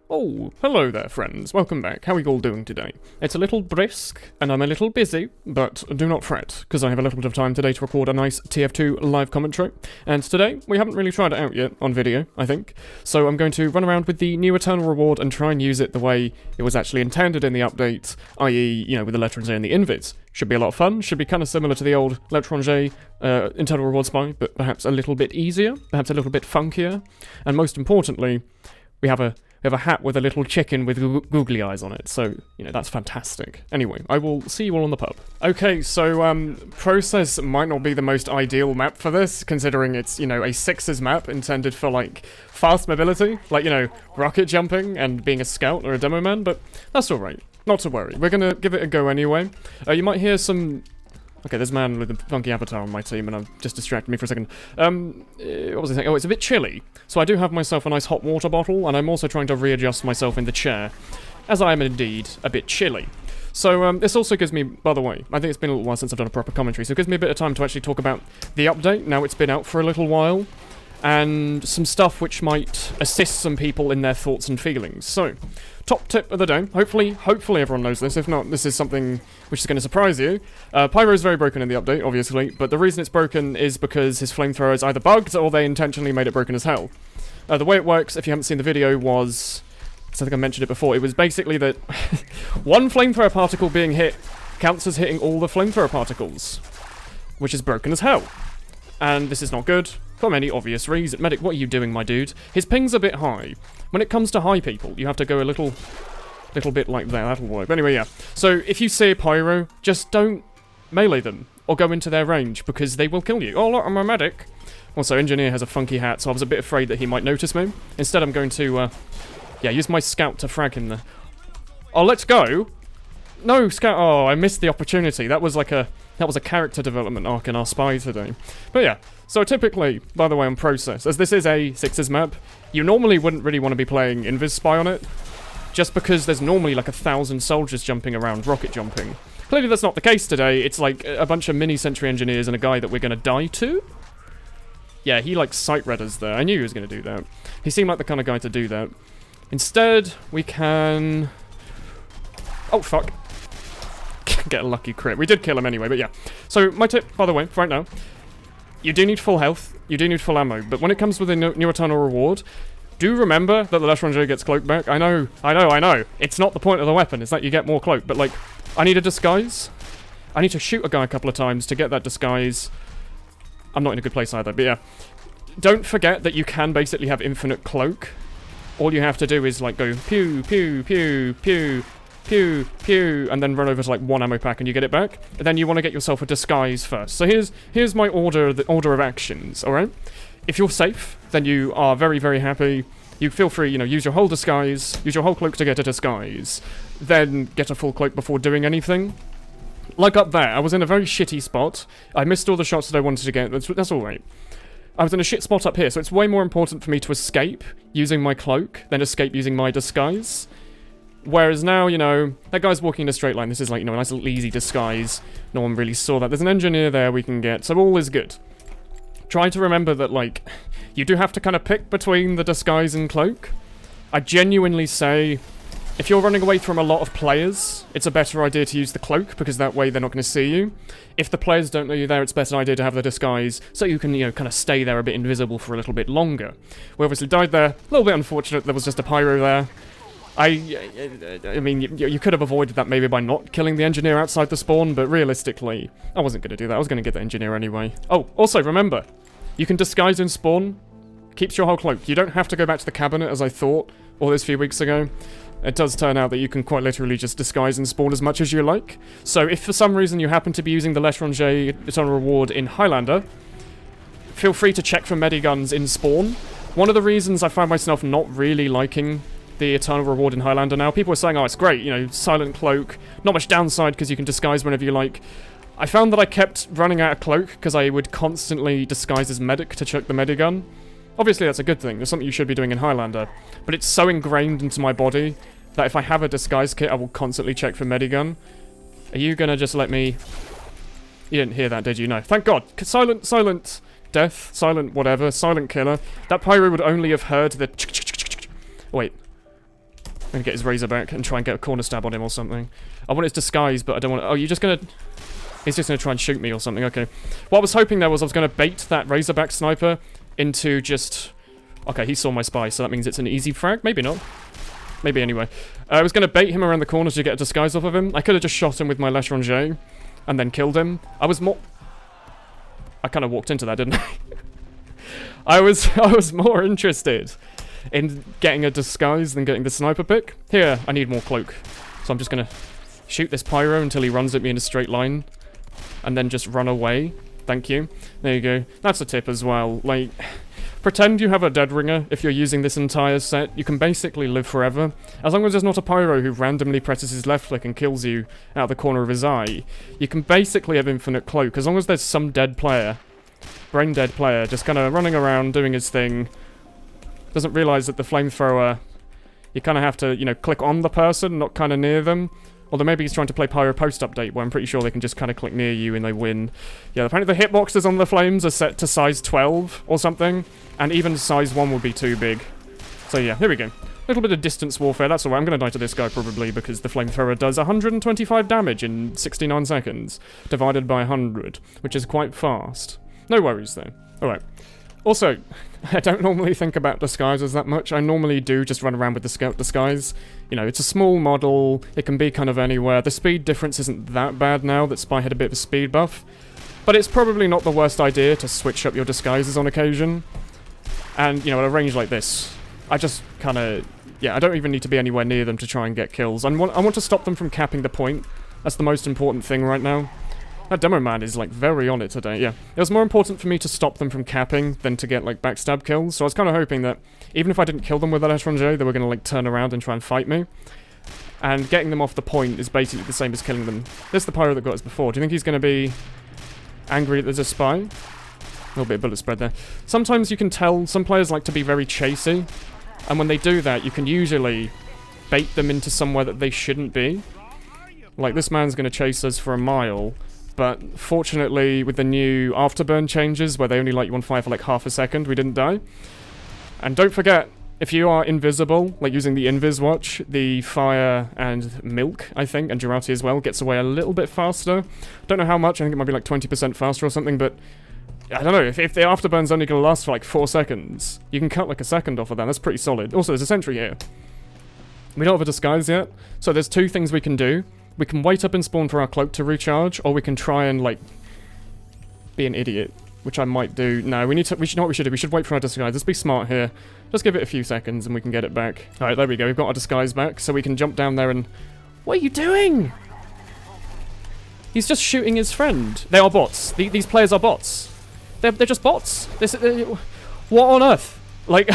Oh, hello there friends, welcome back. How are you all doing today? It's a little brisk, and I'm a little busy, but do not fret, because I have a little bit of time today to record a nice TF2 live commentary. And today, we haven't really tried it out yet on video, I think, so I'm going to run around with the new Eternal Reward and try and use it the way it was actually intended in the update, i.e., you know, with the L'Étranger and the invis. Should be a lot of fun, should be kind of similar to the old L'Étranger Internal Reward spy, but perhaps a little bit easier, perhaps a little bit funkier, and most importantly, we have a hat with a little chicken with googly eyes on it, so, you know, that's fantastic. Anyway, I will see you all on the pub. Okay, so, Process might not be the most ideal map for this, considering it's, you know, a sixes map intended for, like, fast mobility, like, you know, rocket jumping and being a scout or a demo man, but that's alright. Not to worry. We're gonna give it a go anyway. You might hear some... Okay, there's a man with a funky avatar on my team, and I've just distracted me for a second. What was I saying? Oh, it's a bit chilly. So I do have myself a nice hot water bottle, and I'm also trying to readjust myself in the chair, as I am indeed a bit chilly. So, this also gives me, by the way, I think it's been a little while since I've done a proper commentary, so it gives me a bit of time to actually talk about the update, now it's been out for a little while, and some stuff which might assist some people in their thoughts and feelings. So, top tip of the day, hopefully everyone knows this, if not, this is something which is going to surprise you. Pyro is very broken in the update, obviously, but the reason it's broken is because his flamethrower is either bugged or they intentionally made it broken as hell. The way it works, if you haven't seen the video, was, because I think I mentioned it before, it was basically that one flamethrower particle being hit counts as hitting all the flamethrower particles, which is broken as hell. And this is not good, for many obvious reasons. Medic, what are you doing, my dude? His ping's a bit high. When it comes to high people, you have to go a little bit like that, that'll work. But anyway, yeah. So, if you see a pyro, just don't melee them, or go into their range, because they will kill you. Oh look, I'm a medic. Also, Engineer has a funky hat, so I was a bit afraid that he might notice me. Instead, I'm going to, yeah, use my scout to frag him there. Oh, let's go! No, scout, oh, I missed the opportunity. That was a character development arc in our spy today. But yeah, so typically, by the way, on Process, as this is a sixes map, you normally wouldn't really want to be playing Invis Spy on it, just because there's normally like 1,000 soldiers jumping around, rocket jumping. Clearly that's not the case today, it's like a bunch of mini-sentry engineers and a guy that we're gonna die to? Yeah, he like sight-read us there, I knew he was gonna do that. He seemed like the kind of guy to do that. Instead, we can... Oh, fuck. Get a lucky crit. We did kill him anyway, but yeah. So, my tip, by the way, right now, you do need full health, you do need full ammo, but when it comes with a new Eternal Reward, do remember that the L'Étranger gets cloak back. I know. It's not the point of the weapon, it's that you get more cloak, but like, I need a disguise. I need to shoot a guy a couple of times to get that disguise. I'm not in a good place either, but yeah. Don't forget that you can basically have infinite cloak. All you have to do is like go pew, pew, pew, pew, pew, pew, and then run over to like one ammo pack and you get it back. And then you want to get yourself a disguise first. So here's my order of actions, alright? If you're safe, then you are very, very happy. You feel free, you know, use your whole disguise, use your whole cloak to get a disguise. Then get a full cloak before doing anything. Like up there, I was in a very shitty spot. I missed all the shots that I wanted to get, that's alright. I was in a shit spot up here, so it's way more important for me to escape using my cloak than escape using my disguise. Whereas now, you know, that guy's walking in a straight line. This is like, you know, a nice little easy disguise. No one really saw that. There's an engineer there we can get, so all is good. Try to remember that, like, you do have to kind of pick between the disguise and cloak. I genuinely say, if you're running away from a lot of players, it's a better idea to use the cloak, because that way they're not going to see you. If the players don't know you're there, it's a better idea to have the disguise, so you can, you know, kind of stay there a bit invisible for a little bit longer. We obviously died there. A little bit unfortunate there was just a pyro there. I mean, you could have avoided that maybe by not killing the engineer outside the spawn, but realistically, I wasn't going to do that. I was going to get the engineer anyway. Oh, also, remember, you can disguise in spawn. Keeps your whole cloak. You don't have to go back to the cabinet, as I thought all those few weeks ago. It does turn out that you can quite literally just disguise and spawn as much as you like. So if for some reason you happen to be using the L'Étranger Eternal Reward in Highlander, feel free to check for mediguns in spawn. One of the reasons I find myself not really liking the Eternal Reward in Highlander now, people are saying, oh, it's great, you know, silent cloak, not much downside because you can disguise whenever you like. I found that I kept running out of cloak because I would constantly disguise as medic to check the medigun. Obviously that's a good thing, there's something you should be doing in Highlander, but it's so ingrained into my body that if I have a disguise kit, I will constantly check for medigun. Are you gonna just let me... You didn't hear that, did you? No. Thank God. Silent. death, silent whatever, silent killer. That pyro would only have heard the wait. I'm gonna get his razor back and try and get a corner stab on him or something. I want his disguise, but I don't want to... Oh, you're just gonna... He's just gonna try and shoot me or something, okay. What I was hoping there was I was gonna bait that razorback sniper into just... Okay, he saw my spy, so that means it's an easy frag? Maybe not. Maybe anyway. I was gonna bait him around the corner to get a disguise off of him. I could have just shot him with my L'Étranger and then killed him. I kind of walked into that, didn't I? I was more interested in getting a disguise than getting the sniper pick. Here, I need more cloak. So I'm just gonna shoot this pyro until he runs at me in a straight line. And then just run away. Thank you. There you go. That's a tip as well. Like, pretend you have a dead ringer if you're using this entire set. You can basically live forever. As long as there's not a pyro who randomly presses his left click and kills you out of the corner of his eye, you can basically have infinite cloak. As long as there's some dead player, brain dead player, just kind of running around doing his thing, doesn't realize that the flamethrower, you kind of have to, you know, click on the person, not kind of near them. Although maybe he's trying to play Pyro post-update, where I'm pretty sure they can just kind of click near you and they win. Yeah, apparently the hitboxes on the flames are set to size 12 or something, and even size 1 would be too big. So yeah, here we go. A little bit of distance warfare, that's alright. I'm going to die to this guy probably, because the flamethrower does 125 damage in 69 seconds, divided by 100, which is quite fast. No worries though. Alright. Also, I don't normally think about disguises that much. I normally do just run around with the scout disguise. You know, it's a small model, it can be kind of anywhere. The speed difference isn't that bad now that Spy had a bit of a speed buff. But it's probably not the worst idea to switch up your disguises on occasion. And, you know, at a range like this, I just kind of... Yeah, I don't even need to be anywhere near them to try and get kills. I want to stop them from capping the point. That's the most important thing right now. That demo man is, like, very on it today, yeah. It was more important for me to stop them from capping than to get, like, backstab kills, so I was kind of hoping that even if I didn't kill them with that L'Étranger, they were going to, like, turn around and try and fight me. And getting them off the point is basically the same as killing them. There's the pyro that got us before. Do you think he's going to be angry that there's a spy? A little bit of bullet spread there. Sometimes you can tell some players like to be very chasey, and when they do that, you can usually bait them into somewhere that they shouldn't be. Like, this man's going to chase us for a mile, but fortunately, with the new afterburn changes, where they only light you on fire for like half a second, we didn't die. And don't forget, if you are invisible, like using the Invis watch, the fire and milk, I think, and Girati as well, gets away a little bit faster. Don't know how much, I think it might be like 20% faster or something, but I don't know, if the afterburn's only going to last for like 4 seconds, you can cut like a second off of that, that's pretty solid. Also, there's a sentry here. We don't have a disguise yet, so there's 2 things we can do. We can wait up and spawn for our cloak to recharge, or we can try and, like, be an idiot, which I might do. No, we should know what we should do. We should wait for our disguise. Let's be smart here. Just give it a few seconds and we can get it back. Alright, there we go. We've got our disguise back, so we can jump down there and... What are you doing? He's just shooting his friend. They are bots. These players are bots. They're just bots. What on earth? Like,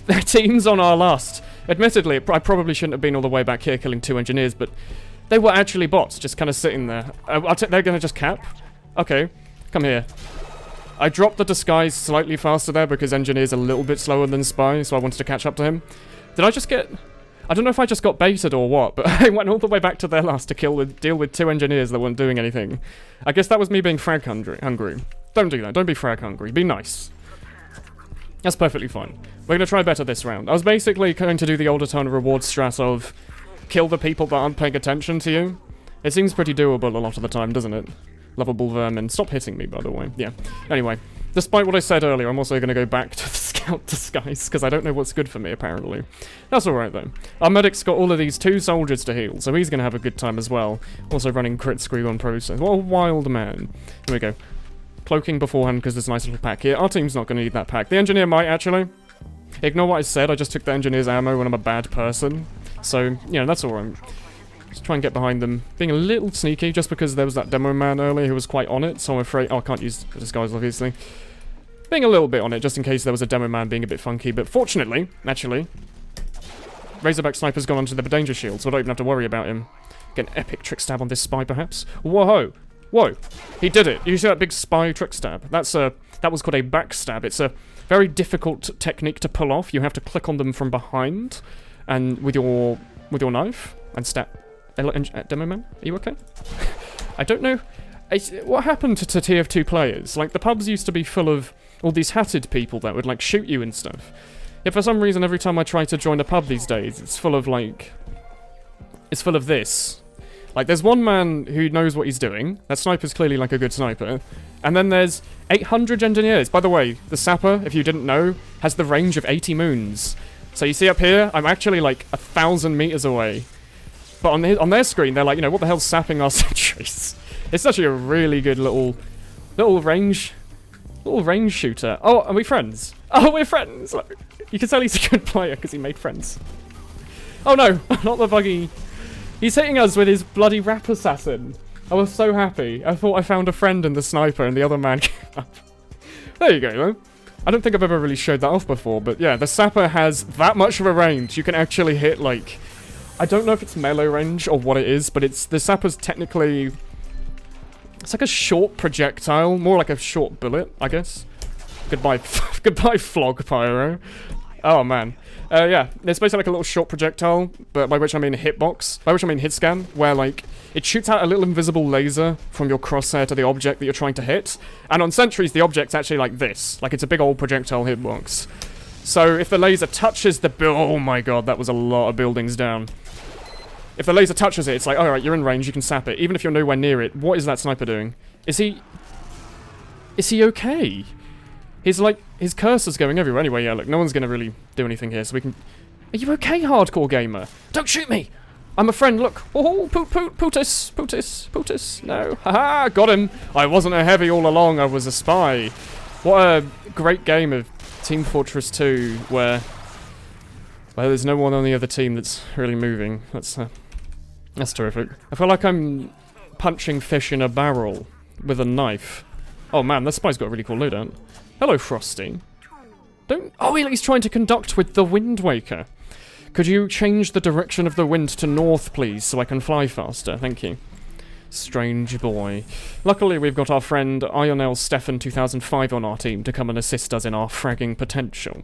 their team's on our last. Admittedly, I probably shouldn't have been all the way back here killing 2 engineers, but... They were actually bots, just kind of sitting there. They're gonna just cap? Okay, come here. I dropped the disguise slightly faster there because Engineer's a little bit slower than Spy, so I wanted to catch up to him. Did I just get... I don't know if I just got baited or what, but I went all the way back to their last to deal with 2 engineers that weren't doing anything. I guess that was me being frag hungry. Don't do that, don't be frag hungry, be nice. That's perfectly fine. We're gonna try better this round. I was basically going to do the older tone reward strat of... Kill the people that aren't paying attention to you. It seems pretty doable a lot of the time, doesn't it? Lovable vermin. Stop hitting me, by the way. Yeah. Anyway, despite what I said earlier, I'm also going to go back to the scout disguise, because I don't know what's good for me, apparently. That's alright, though. Our medic's got all of these 2 soldiers to heal, so he's going to have a good time as well. Also running crit screw on process. What a wild man. Here we go. Cloaking beforehand, because there's a nice little pack here. Our team's not going to need that pack. The engineer might, actually. Ignore what I said, I just took the engineer's ammo when I'm a bad person. So, you know, that's alright. Just try and get behind them. Being a little sneaky, just because there was that demo man earlier who was quite on it, so I'm afraid... Oh, I can't use the disguise, obviously. Being a little bit on it, just in case there was a demo man being a bit funky, but fortunately, actually, Razorback Sniper's gone onto the danger shield, so I don't even have to worry about him. Get an epic trick stab on this spy, perhaps. Whoa! Whoa! He did it! You see that big spy trick stab? That was called a backstab. It's a very difficult technique to pull off. You have to click on them from behind, and with your knife, and stab... Demo man, are you okay? I don't know What happened to TF2 players? Like, the pubs used to be full of all these hatted people that would, like, shoot you and stuff. Yet for some reason, every time I try to join a pub these days, it's full of, like... It's full of this. Like, there's one man who knows what he's doing. That sniper's clearly, like, a good sniper. And then there's 800 engineers. By the way, the sapper, if you didn't know, has the range of 80 moons. So you see up here, I'm actually, like, 1,000 meters away. But on their screen, they're like, you know, what the hell's sapping our sentries? It's actually a really good little range shooter. Oh, are we friends? Oh, we're friends! Look, you can tell he's a good player because he made friends. Oh no, not the buggy. He's hitting us with his bloody rap assassin. I was so happy. I thought I found a friend in the sniper and the other man came up. There you go, though. I don't think I've ever really showed that off before, but yeah, the sapper has that much of a range. You can actually hit, like... I don't know if it's melee range or what it is, but the sapper's technically... It's like a short projectile, more like a short bullet, I guess. Goodbye, goodbye, flog pyro. Oh man, yeah, it's basically like a little short projectile, but by which I mean a hitbox, by which I mean hit scan, where like it shoots out a little invisible laser from your crosshair to the object that you're trying to hit, and on sentries the object's actually like this, like it's a big old projectile hitbox. So if the laser touches the oh my god, that was a lot of buildings down. If the laser touches it, it's like, alright, you're in range, you can sap it. Even if you're nowhere near it, what is that sniper doing? Is he okay? He's like, his cursor's going everywhere. Anyway, yeah, look, no one's gonna really do anything here, so we can... Are you okay, hardcore gamer? Don't shoot me! I'm a friend, look. Oh, Pootus. No. Haha, got him. I wasn't a heavy all along, I was a spy. What a great game of Team Fortress 2, where there's no one on the other team that's really moving. That's terrific. I feel like I'm punching fish in a barrel with a knife. Oh man, this spy's got a really cool loadout. Hello, Frosty. Oh, he's trying to conduct with the Wind Waker. Could you change the direction of the wind to north, please, so I can fly faster? Thank you. Strange boy. Luckily, we've got our friend Ionel Stefan 2005 on our team to come and assist us in our fragging potential.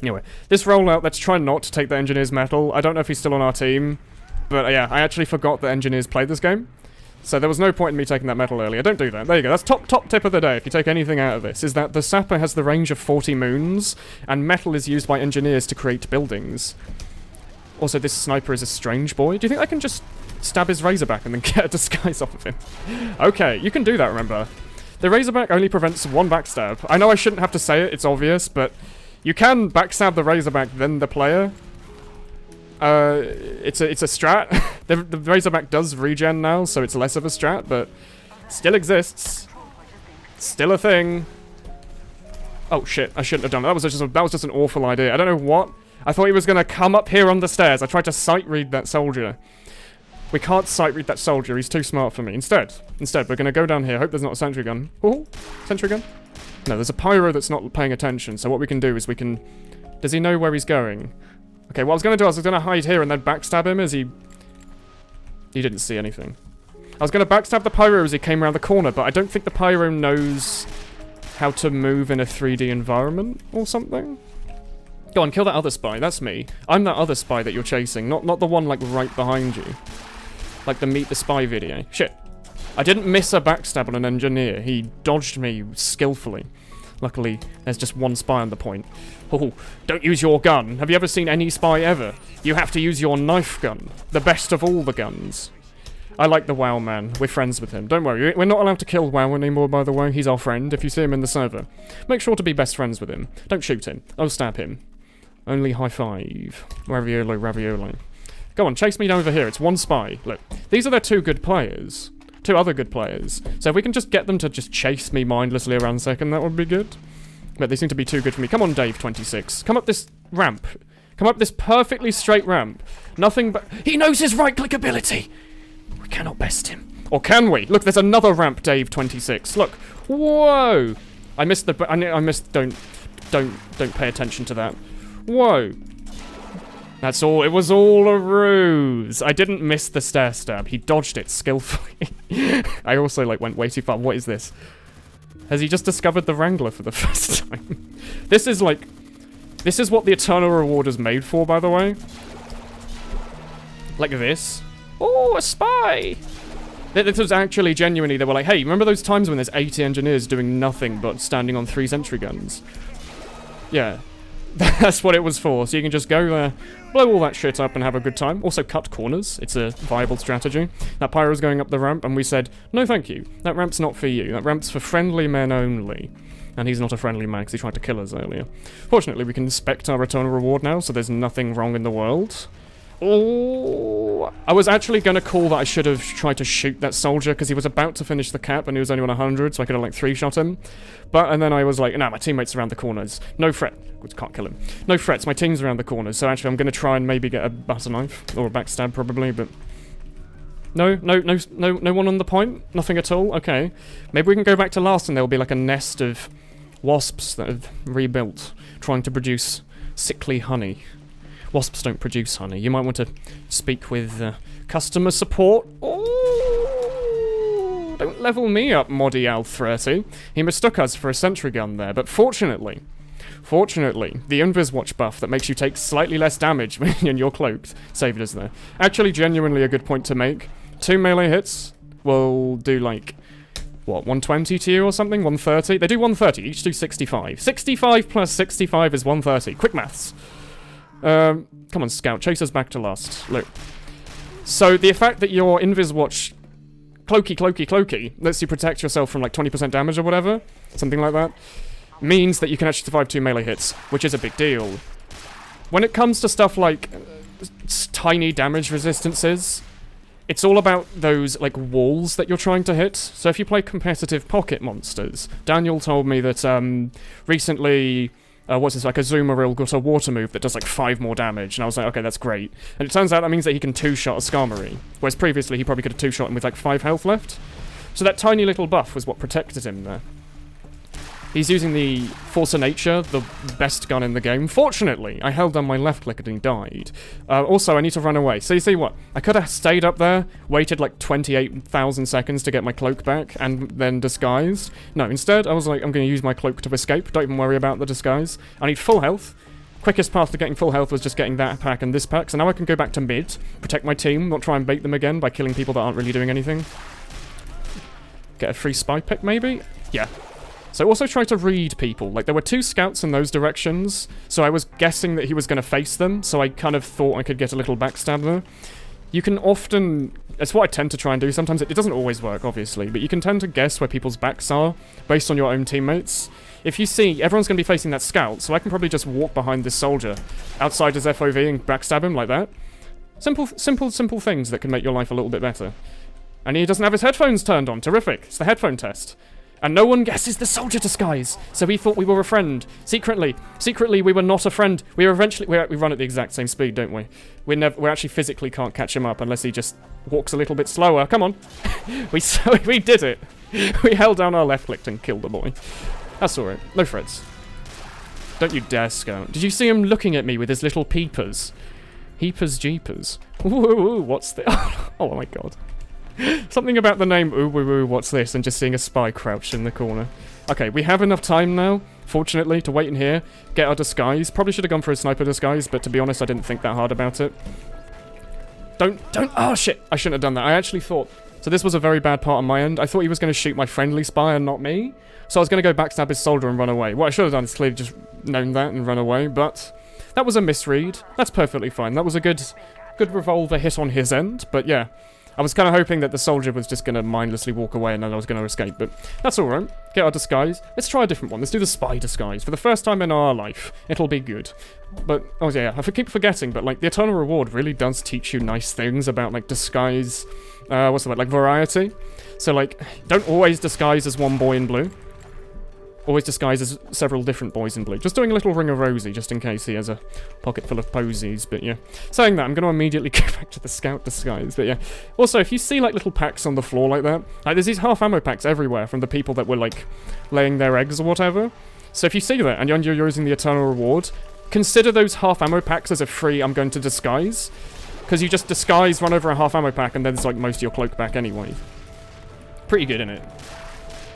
Anyway, this rollout, let's try not to take the engineer's metal. I don't know if he's still on our team, but yeah, I actually forgot that engineers played this game. So there was no point in me taking that metal earlier. Don't do that. There you go. That's top tip of the day, if you take anything out of this, is that the sapper has the range of 40 moons, and metal is used by engineers to create buildings. Also, this sniper is a strange boy. Do you think I can just stab his Razorback and then get a disguise off of him? Okay, you can do that, remember. The Razorback only prevents one backstab. I know I shouldn't have to say it, it's obvious, but you can backstab the Razorback, then the player. It's a strat. the Razorback does regen now, so it's less of a strat, but still exists. Still a thing. Oh shit, I shouldn't have done that. That was just an awful idea. I don't know what. I thought he was gonna come up here on the stairs. I tried to sight read that soldier. We can't sight read that soldier. He's too smart for me. Instead, we're gonna go down here. Hope there's not a sentry gun. Oh, sentry gun? No, there's a pyro that's not paying attention. So what we can do is we can... Does he know where he's going? Okay, what I was going to do, I was going to hide here and then backstab him as he... He didn't see anything. I was going to backstab the pyro as he came around the corner, but I don't think the pyro knows how to move in a 3D environment or something. Go on, kill that other spy. That's me. I'm that other spy that you're chasing, not the one, like, right behind you. Like the Meet the Spy video. Shit. I didn't miss a backstab on an engineer. He dodged me skillfully. Luckily, there's just one spy on the point. Oh, don't use your gun. Have you ever seen any spy ever? You have to use your knife gun. The best of all the guns. I like the WoW man. We're friends with him. Don't worry, we're not allowed to kill WoW anymore, by the way. He's our friend. If you see him in the server, make sure to be best friends with him. Don't shoot him. I'll stab him. Only high five. Raviolo. Go on, chase me down over here. It's one spy. Look, these are the two good players. Two other good players. So if we can just get them to just chase me mindlessly around second, that would be good. But they seem to be too good for me. Come on, Dave 26. Come up this ramp. Come up this perfectly straight ramp. Nothing but... He knows his right-click ability! We cannot best him. Or can we? Look, there's another ramp, Dave 26. Look. Whoa! I missed the... I missed... Don't pay attention to that. Whoa. That's all. It was all a ruse. I didn't miss the stair stab. He dodged it skillfully. I also, like, went way too far. What is this? Has he just discovered the Wrangler for the first time? This is, like... This is what the Eternal Reward is made for, by the way. Like this. Oh, a spy! This was actually genuinely, they were like, hey, remember those times when there's 80 engineers doing nothing but standing on 3 sentry guns? Yeah. That's what it was for. So you can just go there, blow all that shit up and have a good time. Also cut corners. It's a viable strategy. That pyro's going up the ramp and we said, no thank you. That ramp's not for you. That ramp's for friendly men only. And he's not a friendly man because he tried to kill us earlier. Fortunately, we can inspect our eternal reward now, so there's nothing wrong in the world. Oh, I was actually going to call that I should have tried to shoot that soldier because he was about to finish the cap and he was only on 100, so I could have like 3-shot him. And then I was like, nah, my teammate's around the corners. No threat. Can't kill him. No threats, my team's around the corners, so actually I'm going to try and maybe get a butter knife or a backstab probably, but... No one on the point? Nothing at all? Okay. Maybe we can go back to last and there'll be like a nest of wasps that have rebuilt, trying to produce sickly honey. Wasps don't produce honey. You might want to speak with customer support. Oh, don't level me up, Moddy Al30. He mistook us for a sentry gun there, but fortunately, the Invis Watch buff that makes you take slightly less damage when you're cloaked saved us there. Actually, genuinely a good point to make. 2 melee hits will do like, what, 120 to you or something? 130? They do 130, each do 65. 65 plus 65 is 130. Quick maths. Come on, Scout, chase us back to last. Look. So, the fact that your Invis Watch cloaky lets you protect yourself from like 20% damage or whatever, something like that, means that you can actually survive 2 melee hits, which is a big deal. When it comes to stuff like tiny damage resistances, it's all about those like walls that you're trying to hit. So if you play competitive pocket monsters, Daniel told me that recently, like a Zoomeril got a water move that does like 5 more damage, and I was like, okay, that's great. And it turns out that means that he can 2-shot a Skarmory, whereas previously he probably could have 2-shot him with like 5 health left. So that tiny little buff was what protected him there. He's using the Force of Nature, the best gun in the game. Fortunately, I held down my left click and he died. Also, I need to run away. So you see what? I could have stayed up there, waited like 28,000 seconds to get my cloak back, and then disguised. No, instead, I was like, I'm going to use my cloak to escape. Don't even worry about the disguise. I need full health. Quickest path to getting full health was just getting that pack and this pack. So now I can go back to mid, protect my team, not try and bait them again by killing people that aren't really doing anything. Get a free spy pick, maybe? Yeah. So also try to read people. Like, there were 2 scouts in those directions, so I was guessing that he was going to face them, so I kind of thought I could get a little backstab there. You can often... It's what I tend to try and do. Sometimes it doesn't always work, obviously, but you can tend to guess where people's backs are based on your own teammates. If you see, everyone's going to be facing that scout, so I can probably just walk behind this soldier outside his FOV and backstab him like that. Simple things that can make your life a little bit better. And he doesn't have his headphones turned on. Terrific. It's the headphone test. And no one guesses the soldier disguise, so he thought we were a friend. Secretly, we were not a friend. We run at the exact same speed, don't we? We actually physically can't catch him up unless he just walks a little bit slower. Come on. we did it. We held down our left click and killed the boy. That's alright. No threats. Don't you dare, Scout. Did you see him looking at me with his little peepers? Heapers jeepers. Ooh, what's this? Oh my god. Something about the name ooh, what's this, and just seeing a spy crouched in the corner. Okay, we have enough time now, fortunately, to wait in here, get our disguise. Probably should have gone for a sniper disguise, but to be honest, I didn't think that hard about it. Oh shit, I shouldn't have done that. I actually thought, so this was a very bad part on my end. I thought he was going to shoot my friendly spy and not me. So I was going to go backstab his soldier and run away. What I should have done is clearly just known that and run away, but that was a misread. That's perfectly fine. That was a good revolver hit on his end, but yeah. I was kind of hoping that the soldier was just going to mindlessly walk away and then I was going to escape, but that's alright. Get our disguise. Let's try a different one. Let's do the spy disguise. For the first time in our life, it'll be good. But, oh yeah, I keep forgetting, but like, the Eternal Reward really does teach you nice things about like disguise, what's the word, like variety. So like, don't always disguise as one boy in blue. Always disguise as several different boys in blue. Just doing a little ring of Rosie, just in case he has a pocket full of posies, but yeah. Saying that, I'm going to immediately go back to the scout disguise, but yeah. Also, if you see, like, little packs on the floor like that, like, there's these half ammo packs everywhere from the people that were, like, laying their eggs or whatever. So if you see that, and you're using the Eternal Reward, consider those half ammo packs as a free I'm going to disguise. Because you just disguise, run over a half ammo pack, and then it's, like, most of your cloak back anyway. Pretty good, innit?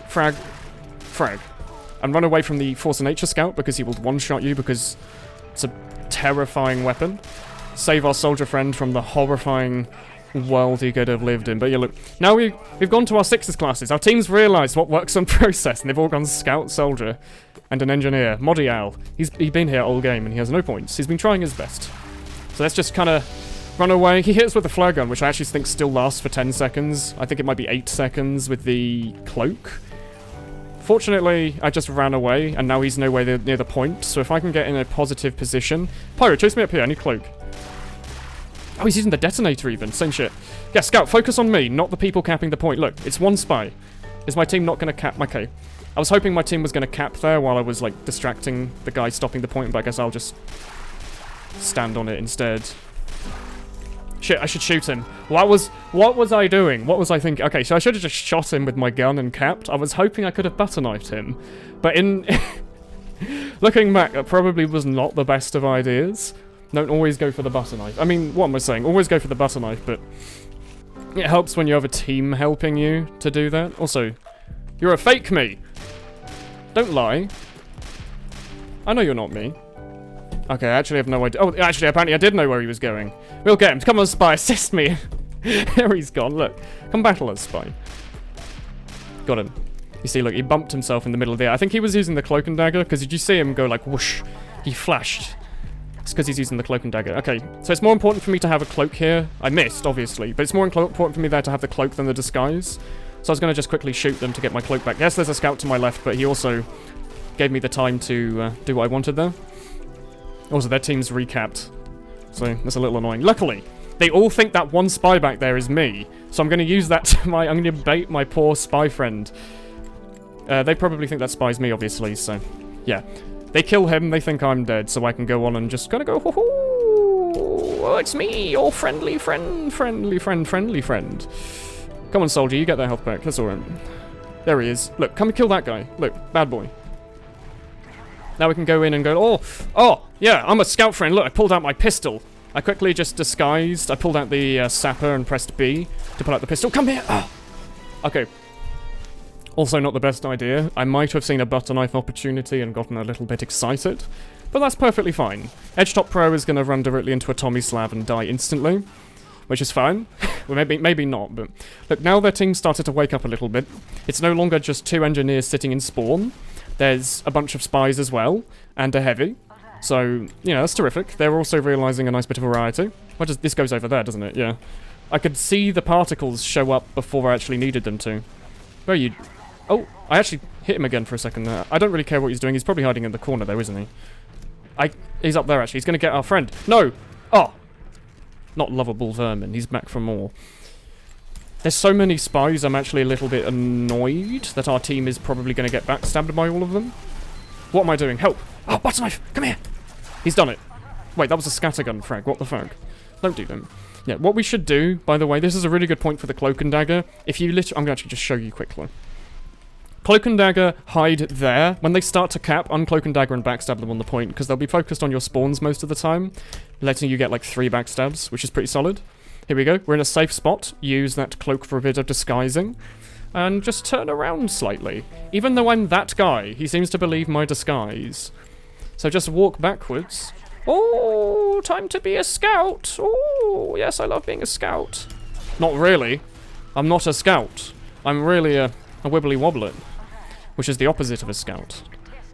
Frag. And run away from the Force of Nature scout because he will one-shot you because it's a terrifying weapon. Save our soldier friend from the horrifying world he could have lived in. But yeah, look, now we've gone to our sixes classes. Our team's realised what works on process, and they've all gone scout, soldier, and an engineer. Modial. He's been here all game, and he has no points. He's been trying his best. So let's just kind of run away. He hits with the flare gun, which I actually think still lasts for 10 seconds. I think it might be 8 seconds with the cloak. Fortunately, I just ran away, and now he's nowhere near the point, so if I can get in a positive position... Pyro, chase me up here, I need cloak. Oh, he's using the detonator even, same shit. Yeah, Scout, focus on me, not the people capping the point. Look, it's one spy. Is my team not going to cap... Okay. I was hoping my team was going to cap there while I was, like, distracting the guy stopping the point, but I guess I'll just stand on it instead. Shit, I should shoot him. What was I doing? What was I thinking? Okay, so I should have just shot him with my gun and capped. I was hoping I could have butter knifed him. But in... looking back, that probably was not the best of ideas. Don't always go for the butter knife. I mean, what am I saying? Always go for the butter knife, but... it helps when you have a team helping you to do that. Also, you're a fake me! Don't lie. I know you're not me. Okay, I actually have no idea. Oh, actually, apparently I did know where he was going. We'll get him. Come on, Spy, assist me. There he's gone, look. Come battle us, Spy. Got him. You see, look, he bumped himself in the middle of the air. I think he was using the cloak and dagger, because did you see him go like whoosh? He flashed. It's because he's using the cloak and dagger. Okay, so it's more important for me to have a cloak here. I missed, obviously, but it's more important for me there to have the cloak than the disguise. So I was going to just quickly shoot them to get my cloak back. Yes, there's a scout to my left, but he also gave me the time to do what I wanted there. Also, their team's recapped, so that's a little annoying. Luckily, they all think that one spy back there is me, so I'm going to use that to I'm going to bait my poor spy friend. They probably think that spy's me, obviously, so yeah. They kill him, they think I'm dead, so I can go on and just kind of go, hoo-hoo, oh, it's me, your friendly friend. Come on, soldier, you get that health back, that's alright. There he is. Look, come and kill that guy. Look, bad boy. Now we can go in and go, oh, yeah, I'm a scout friend. Look, I pulled out my pistol. I quickly just disguised. I pulled out the sapper and pressed B to pull out the pistol. Come here! Oh. Okay. Also not the best idea. I might have seen a butter knife opportunity and gotten a little bit excited. But that's perfectly fine. Edgetop Pro is going to run directly into a Tommy slab and die instantly. Which is fine. Well, maybe not, but... Look, now their team started to wake up a little bit. It's no longer just 2 engineers sitting in spawn. There's a bunch of spies as well, and a heavy. So, you know, that's terrific. They're also realising a nice bit of variety. This goes over there, doesn't it? Yeah. I could see the particles show up before I actually needed them to. Where are you? Oh, I actually hit him again for a second there. I don't really care what he's doing. He's probably hiding in the corner though, isn't he? He's up there, actually. He's going to get our friend. No! Oh! Not lovable vermin. He's back for more. There's so many spies, I'm actually a little bit annoyed that our team is probably going to get backstabbed by all of them. What am I doing? Help! Oh, butter knife! Come here! He's done it. Wait, that was a scattergun frag. What the fuck? Don't do them. Yeah, what we should do, by the way, this is a really good point for the cloak and dagger. If you literally... I'm going to actually just show you quickly. Cloak and dagger hide there. When they start to cap, uncloak and dagger and backstab them on the point, because they'll be focused on your spawns most of the time, letting you get like 3 backstabs, which is pretty solid. Here we go. We're in a safe spot. Use that cloak for a bit of disguising. And just turn around slightly. Even though I'm that guy, he seems to believe my disguise. So just walk backwards. Oh, time to be a scout. Oh, yes, I love being a scout. Not really. I'm not a scout. I'm really a wibbly wobblet, which is the opposite of a scout.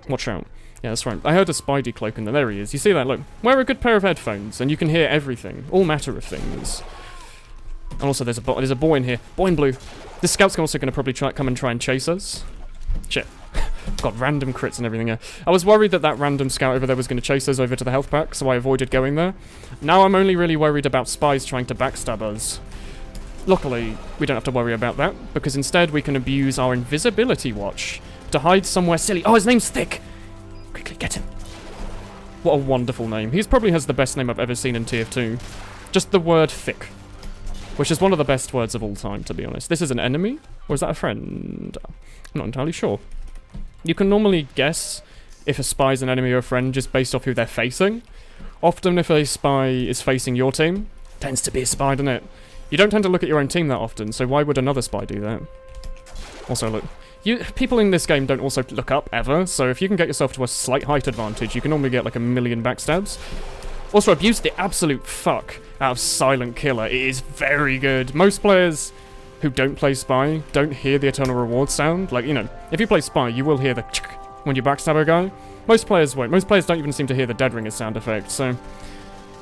Watch out. Yeah, that's right. I heard a Spidey cloak and there he is. You see that? Look. Wear a good pair of headphones and you can hear everything. All matter of things. And also there's a boy in here. Boy in blue. This scout's also going to probably come and try and chase us. Shit. Got random crits and everything here. I was worried that random scout over there was going to chase us over to the health pack, so I avoided going there. Now I'm only really worried about spies trying to backstab us. Luckily, we don't have to worry about that, because instead we can abuse our invisibility watch to hide somewhere silly. Oh, his name's Thick! Quickly, get him. What a wonderful name. He probably has the best name I've ever seen in TF2. Just the word Thick. Which is one of the best words of all time, to be honest. This is an enemy? Or is that a friend? I'm not entirely sure. You can normally guess if a spy is an enemy or a friend just based off who they're facing. Often if a spy is facing your team, tends to be a spy, doesn't it? You don't tend to look at your own team that often, so why would another spy do that? Also, look. People in this game don't also look up, ever, so if you can get yourself to a slight height advantage, you can normally get like 1,000,000 backstabs. Also, abuse the absolute fuck out of Silent Killer. It is very good. Most players who don't play Spy don't hear the Eternal Reward sound. Like, you know, if you play Spy, you will hear the when you backstab a guy. Most players won't. Most players don't even seem to hear the Dead Ringer sound effect, so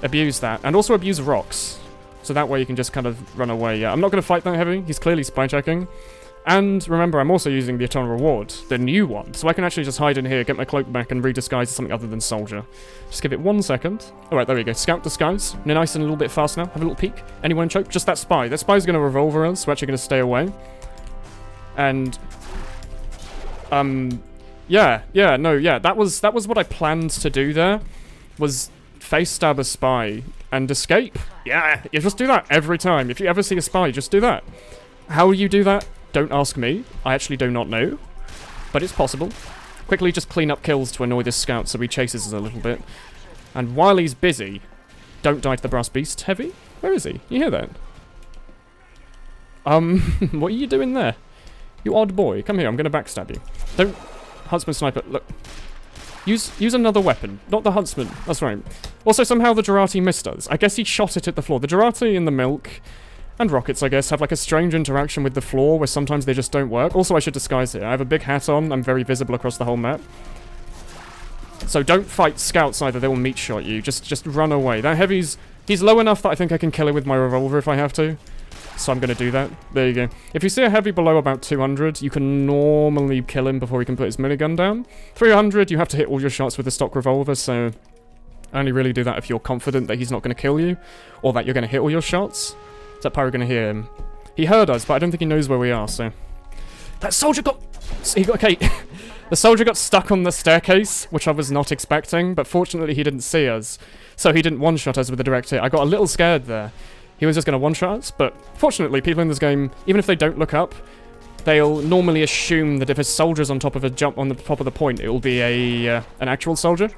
abuse that. And also abuse rocks. So that way you can just kind of run away. Yeah, I'm not going to fight that heavy. He's clearly spy checking. And remember, I'm also using the Eternal Reward, the new one. So I can actually just hide in here, get my cloak back, and redisguise as something other than soldier. Just give it 1 second. Alright, there we go. Scout disguise. Nice and a little bit fast now. Have a little peek. Anyone in choke? Just that spy. That spy's going to revolver us. We're actually going to stay away. And... Yeah. That was what I planned to do there. Was face stab a spy and escape. Yeah, you just do that every time. If you ever see a spy, just do that. How you do that? Don't ask me. I actually do not know. But it's possible. Quickly just clean up kills to annoy this scout so he chases us a little bit. And while he's busy, don't die to the brass beast. Heavy? Where is he? You hear that? What are you doing there? You odd boy. Come here, I'm going to backstab you. Don't... Huntsman sniper, look. Use another weapon. Not the huntsman. That's right. Also, somehow the Gerati missed us. I guess he shot it at the floor. The Gerati and the milk... and rockets, I guess, have like a strange interaction with the floor where sometimes they just don't work. Also, I should disguise here. I have a big hat on. I'm very visible across the whole map. So don't fight scouts either. They will meat shot you. Just run away. That heavy's... he's low enough that I think I can kill him with my revolver if I have to. So I'm going to do that. There you go. If you see a heavy below about 200, you can normally kill him before he can put his minigun down. 300, you have to hit all your shots with a stock revolver, so... only really do that if you're confident that he's not going to kill you, or that you're going to hit all your shots. Is that pyro going to hear him? He heard us, but I don't think he knows where we are, so... That soldier got... okay. The soldier got stuck on the staircase, which I was not expecting, but fortunately he didn't see us. So he didn't one-shot us with a direct hit. I got a little scared there. He was just going to one-shot us, but fortunately people in this game, even if they don't look up, they'll normally assume that if a soldier's on top of a jump on the top of the point, it will be an actual soldier.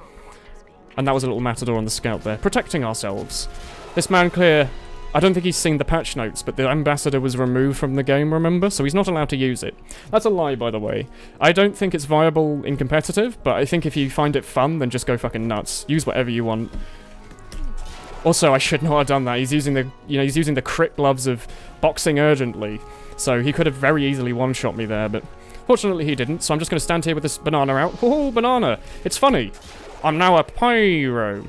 And that was a little matador on the scout there, protecting ourselves. This man clear... I don't think he's seen the patch notes, but the ambassador was removed from the game, remember? So he's not allowed to use it. That's a lie, by the way. I don't think it's viable in competitive, but I think if you find it fun, then just go fucking nuts. Use whatever you want. Also, I should not have done that. He's using the, he's using the crit gloves of boxing urgently. So he could have very easily one-shot me there, but fortunately he didn't. So I'm just going to stand here with this banana out. Oh, banana! It's funny. I'm now a pyro.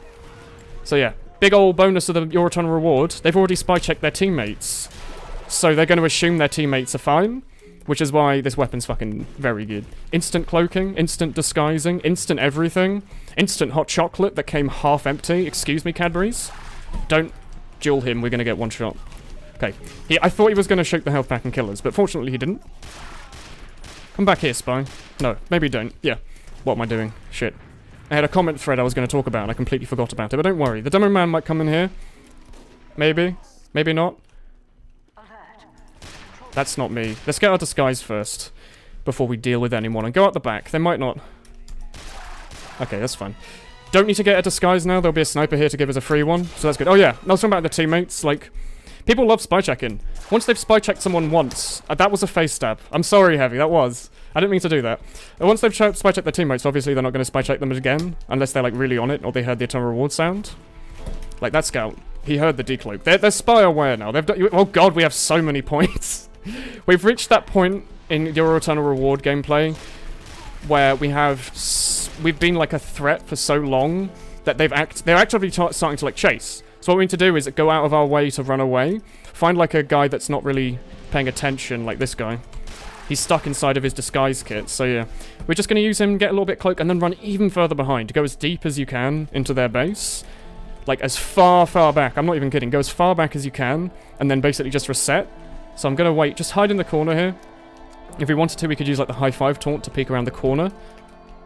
So yeah. Big old bonus of your Eternal Reward. They've already spy-checked their teammates. So they're going to assume their teammates are fine. Which is why this weapon's fucking very good. Instant cloaking, instant disguising, instant everything. Instant hot chocolate that came half empty. Excuse me, Cadbury's. Don't duel him, we're going to get one shot. Okay. I thought he was going to shake the health pack and kill us, but fortunately he didn't. Come back here, Spy. No, maybe don't. Yeah. What am I doing? Shit. I had a comment thread I was going to talk about and I completely forgot about it, but don't worry. The demo man might come in here. Maybe. Maybe not. That's not me. Let's get our disguise first before we deal with anyone and go out the back. They might not... Okay, that's fine. Don't need to get a disguise now. There'll be a sniper here to give us a free one, so that's good. Oh yeah, I was talking about the teammates. Like, people love spy checking. Once they've spy checked someone once, that was a face stab. I'm sorry, Heavy, that was. I didn't mean to do that. Once they've spy checked their teammates, obviously they're not going to spy check them again, unless they're like really on it or they heard the Eternal Reward sound. Like that scout, he heard the decloak. They're spy aware now. They've done, oh god, we have so many points. We've reached that point in your Eternal Reward gameplay where we've been like a threat for so long that they're actively starting to like chase. So what we need to do is go out of our way to run away, find like a guy that's not really paying attention, like this guy. He's stuck inside of his disguise kit, so yeah. We're just going to use him, get a little bit cloak, and then run even further behind. Go as deep as you can into their base. Like as far back, I'm not even kidding, go as far back as you can, and then basically just reset. So I'm going to wait, just hide in the corner here. If we wanted to, we could use like the high five taunt to peek around the corner.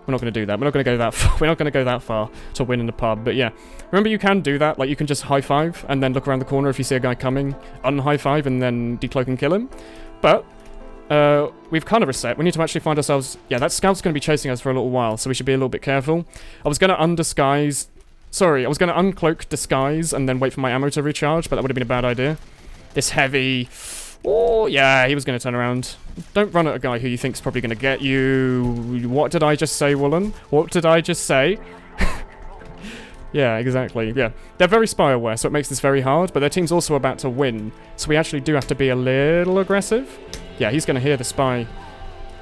We're not going to do that. We're not going to go that far. We're not going to go that far to win in the pub. But yeah, remember you can do that. Like you can just high five and then look around the corner if you see a guy coming, un-high five and then decloak and kill him. But we've kind of reset. We need to actually find ourselves... Yeah, that scout's going to be chasing us for a little while, so we should be a little bit careful. I was going to undisguise... Sorry, I was going to uncloak disguise and then wait for my ammo to recharge, but that would have been a bad idea. This Heavy... Oh, yeah, he was going to turn around. Don't run at a guy who you think's probably going to get you. What did I just say, Woolen? What did I just say? Yeah, exactly, yeah. They're very spy aware, so it makes this very hard, but their team's also about to win, so we actually do have to be a little aggressive. Yeah, he's going to hear the spy.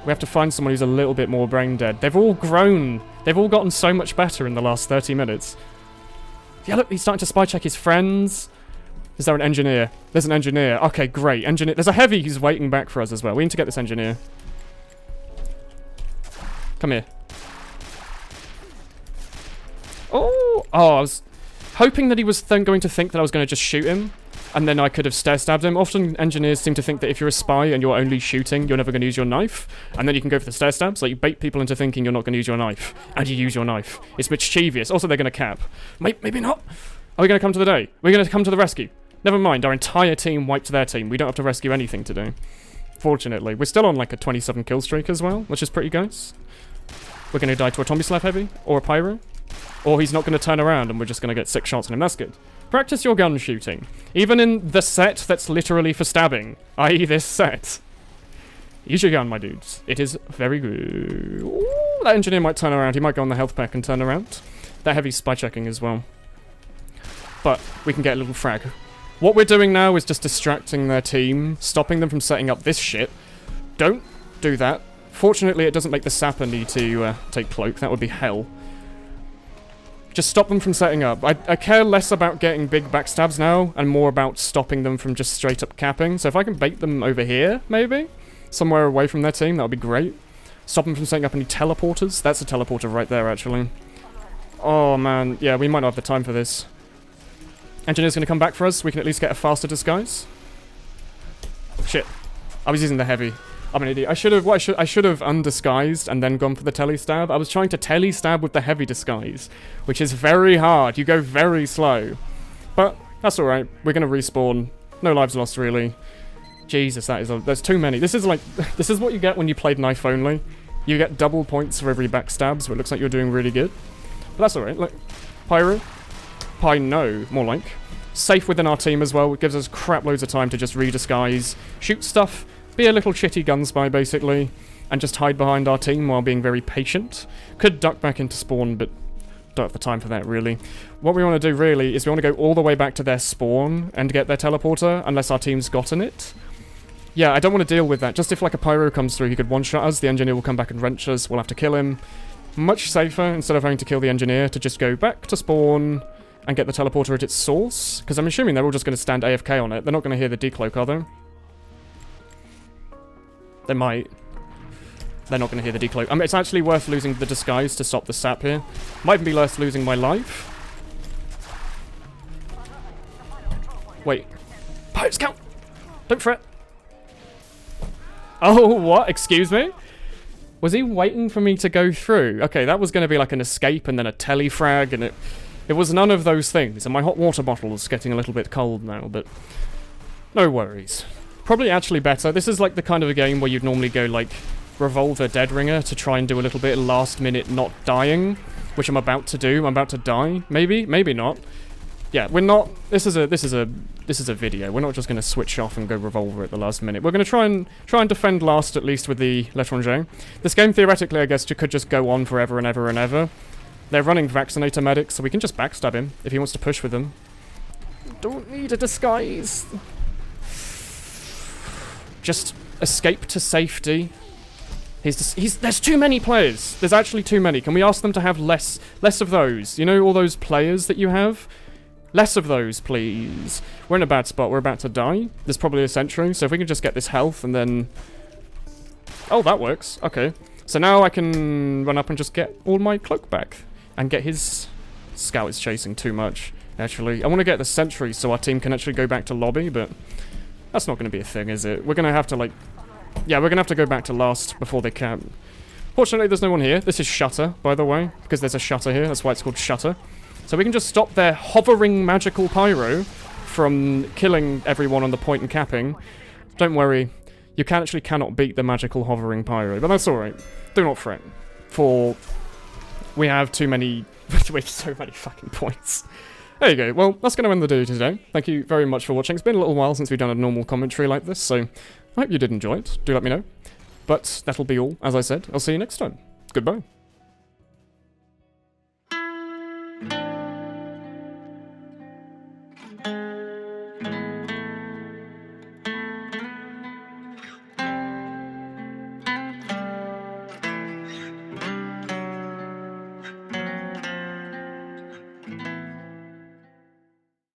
We have to find someone who's a little bit more brain dead. They've all grown. They've all gotten so much better in the last 30 minutes. Yeah, look, he's starting to spy check his friends. Is there an engineer? There's an engineer. Okay, great. Engineer. There's a heavy who's waiting back for us as well. We need to get this engineer. Come here. Oh, I was hoping that he was then going to think that I was going to just shoot him, and then I could have stabbed him. Often engineers seem to think that if you're a spy and you're only shooting, you're never going to use your knife, and then you can go for the stabs. Like, you bait people into thinking you're not going to use your knife, and you use your knife. It's mischievous. Also, they're going to cap. Maybe not. Are we going to come to the day? We're going to come to the rescue. Never mind, our entire team wiped their team. We don't have to rescue anything today. Fortunately. We're still on like a 27 kill streak as well, which is pretty nice. We're going to die to a Tommy Slap Heavy, or a Pyro. Or he's not going to turn around and we're just going to get 6 shots on him. That's good. Practice your gun shooting. Even in the set that's literally for stabbing, i.e. this set. Use your gun, my dudes. It is very good. Ooh, that engineer might turn around. He might go on the health pack and turn around. That heavy spy checking as well. But we can get a little frag. What we're doing now is just distracting their team, stopping them from setting up this shit. Don't do that. Fortunately, it doesn't make the sapper need to take cloak. That would be hell. Just stop them from setting up. I care less about getting big backstabs now, and more about stopping them from just straight up capping. So if I can bait them over here, maybe? Somewhere away from their team, that would be great. Stop them from setting up any teleporters. That's a teleporter right there, actually. Oh, man. Yeah, we might not have the time for this. Engineer's going to come back for us. We can at least get a faster disguise. Shit. I was using the heavy. I'm an idiot. I should have undisguised and then gone for the tele-stab. I was trying to tele-stab with the heavy disguise, which is very hard. You go very slow. But that's alright. We're going to respawn. No lives lost, really. Jesus, there's too many. This is like, this is what you get when you played knife only. You get double points for every backstab, so it looks like you're doing really good. But that's alright. Look, Pyro. No, more like. Safe within our team as well. It gives us crap loads of time to just redisguise, shoot stuff, be a little shitty gun spy, basically, and just hide behind our team while being very patient. Could duck back into spawn, but don't have the time for that, really. What we want to do, really, is we want to go all the way back to their spawn and get their teleporter, unless our team's gotten it. Yeah, I don't want to deal with that. Just if, like, a Pyro comes through, he could one-shot us, the engineer will come back and wrench us, we'll have to kill him. Much safer, instead of having to kill the engineer, to just go back to spawn and get the teleporter at its source. Because I'm assuming they're all just going to stand AFK on it. They're not going to hear the decloak, are they? They might. They're not going to hear the decloak. I mean, it's actually worth losing the disguise to stop the sap here. Might even be worth losing my life. Wait. Pirate scout! Don't fret. Oh, what? Excuse me? Was he waiting for me to go through? Okay, that was going to be like an escape and then a telefrag, and it was none of those things. And my hot water bottle is getting a little bit cold now, but no worries. Probably actually better. This is like the kind of a game where you'd normally go like Revolver Dead Ringer to try and do a little bit last minute not dying, which I'm about to do. I'm about to die. Maybe not. Yeah, we're not. This is a video. We're not just going to switch off and go Revolver at the last minute. We're going to try and defend last, at least with the L'Étranger. This game theoretically, I guess, could just go on forever and ever and ever. They're running Vaccinator Medics, so we can just backstab him if he wants to push with them. Don't need a disguise. Just escape to safety. There's too many players. There's actually too many. Can we ask them to have less of those? You know, all those players that you have? Less of those, please. We're in a bad spot. We're about to die. There's probably a sentry, so if we can just get this health and then... Oh, that works. Okay. So now I can run up and just get all my cloak back. And get his... Scout is chasing too much, actually. I want to get the sentry so our team can actually go back to lobby, but... That's not going to be a thing, is it? We're going to have to, like... Yeah, we're going to have to go back to last before they camp. Fortunately, there's no one here. This is Shutter, by the way, because there's a Shutter here. That's why it's called Shutter. So we can just stop their hovering magical pyro from killing everyone on the point and capping. Don't worry. You actually cannot beat the magical hovering pyro, but that's alright. Do not fret. For... We have too many... we have so many fucking points. There you go. Well, that's going to end the video today. Thank you very much for watching. It's been a little while since we've done a normal commentary like this, so I hope you did enjoy it. Do let me know. But that'll be all, as I said. I'll see you next time. Goodbye.